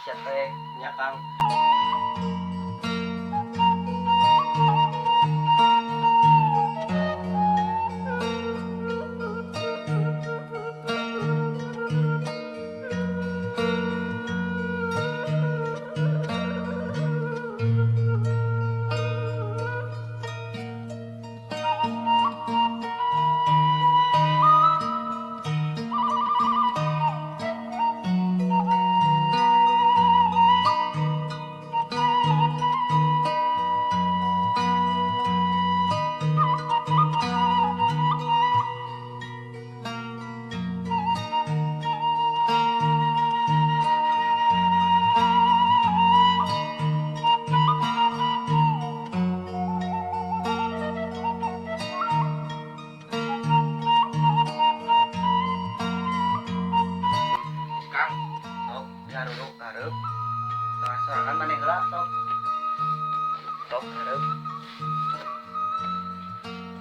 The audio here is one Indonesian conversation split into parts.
sia teh nya Kang. Kang, sok garuk gareup. Sorangan maneh heula sok. Sok gareup.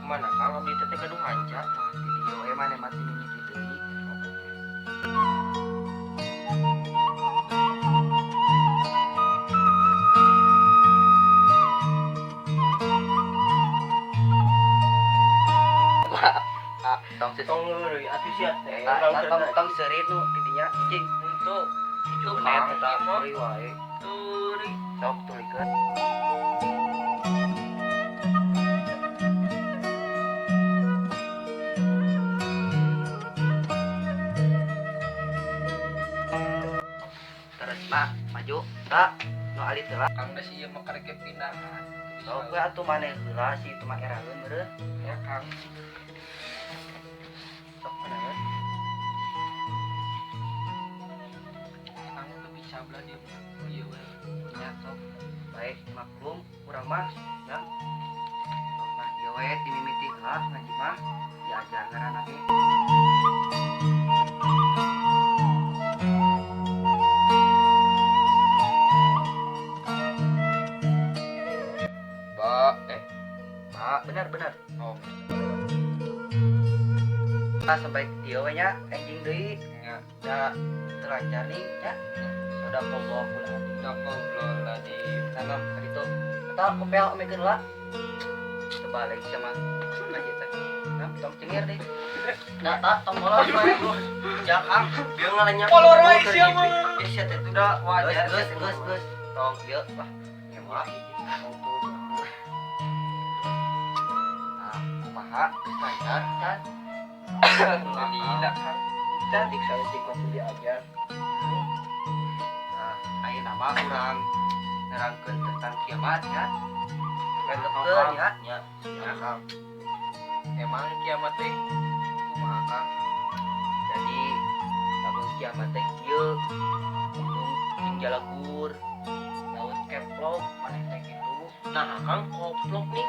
Mana Kang abdi teh gaduh hanca tah di dieu we maneh mati mimiti deui. Tong leureui atuh sia teh. Tong seurit nu di dinya cing. Tuh, itu net eta tuluy wae. Tuluy. Sok tulikeun. Terus Pak, maju. Tak, nu alit heula. Kang da ieu mah karek pindahan. Sok we atuh maneh heula si itu mah eraeun meureun. Ya Kang. Sok maneh. Kang tuh bisa belah di ieu we. Ya sok. Baik, maklum urang mah ya. Sok mah ieu we dimimiti heula ngaji mah diajar ngaranna ge. Benar. Oh, Nah, sampai ieu we nya enjing deui. ya. Da terlancar nih nya. Sadaqallahul adzim. Astagfirullahaladzim. Salam ka ditu. Eta kopel mekeun heula. Sebalik sama ngaji teh. Nah, tong cengir deui. Da tong molor bae. Ya Kang, bieu ngalenyak. Molor wae sia mah. Sia teh itu Udah wajar. geus. Tong ieu wah. Nyewa. Kumaha geus lancar kan? Alhamdulillah Kang. Cantik saya sih waktu diajar. Nah, ayeuna mah urang nerangkeun tentang kiamat ya. Tetepkeun ya. Ya. Ya Kang. Emang kiamat teh kumaha Kang? Jadi lamun kiamat teh kieu gunung jeung jalagur laut keplok maneh teh kitu. Nah, Kang koplok nih.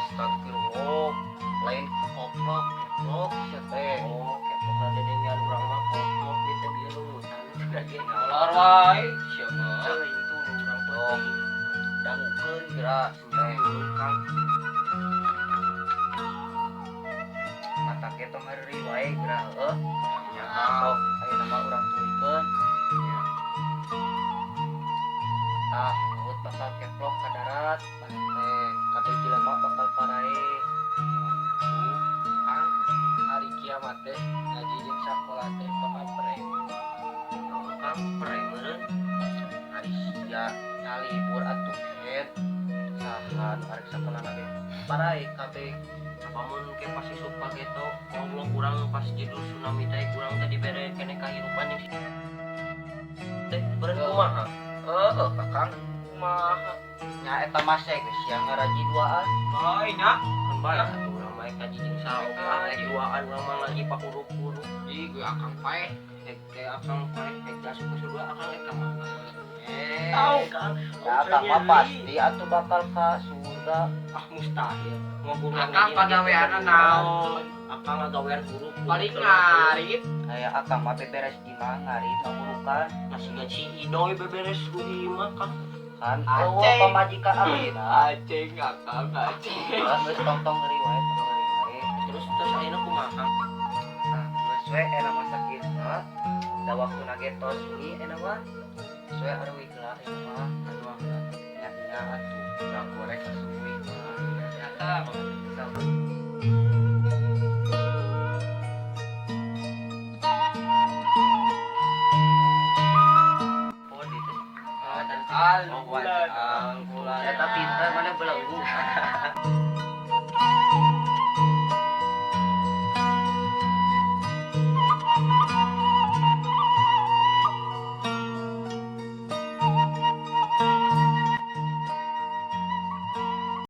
Astagfirullah. Lain koplok, keplok sia teh. Oh, keplok ada dengan urang mah koplok di teh bieu lumutan. Lagi Molor wae. Siapa? Teuing itu urang penting. Dangukeun kira teh. Kang. Mata ge tong hareuri wae kira heueuh. Ya, Sok ayeuna mah urang tulikeun. Ya. Tah, laut bakal keplok ka darat, maneh teh kabeh jelema bakal parae. Kang, hari kiamat teh ngaji jeung sakola teh bakal prem. Kang pereng meureun. Ari sia nyalibur atuh het. Saha nu arek sakolana ge parae kabeh. Apamun ke pasti supa gitu. Allah kurang pas judul tsunami teh kurang teh dibere kene kahirupan jeung si teh beureun kumaha? Kakang Kumaha? nya eta mah sek sia ngaraji duaan. Ai nya, kan bae atuh urang mah kaji jeung saha duaan urang mah lagi pakuruk-kuruk. Ih, gue akang pae. Ke akang pae ega suka sudah akang eta mah. Tahu Kang, Ya Kang mah pasti atuh bakal ka surga. ah mustahil. Ngobur Akang pagaweanna naon? Akang ngagawean huruf Paling ngarit. Kayak akang mah beberes di mah ngarit ngaburukan masih si Idoy beberes ruhi mah Kang. kan Aceh. eueuh pamajikan abdina. Aceng akang aceng. Geus tong-tong ngeri wae, tong ngeri wae. Terus ayeuna kumaha Kang? Nah, geus sesuai nama sakit da waktu nagetos ini mah sesuai arwi geula mah anu nya atuh udah goreng asuh Ternyata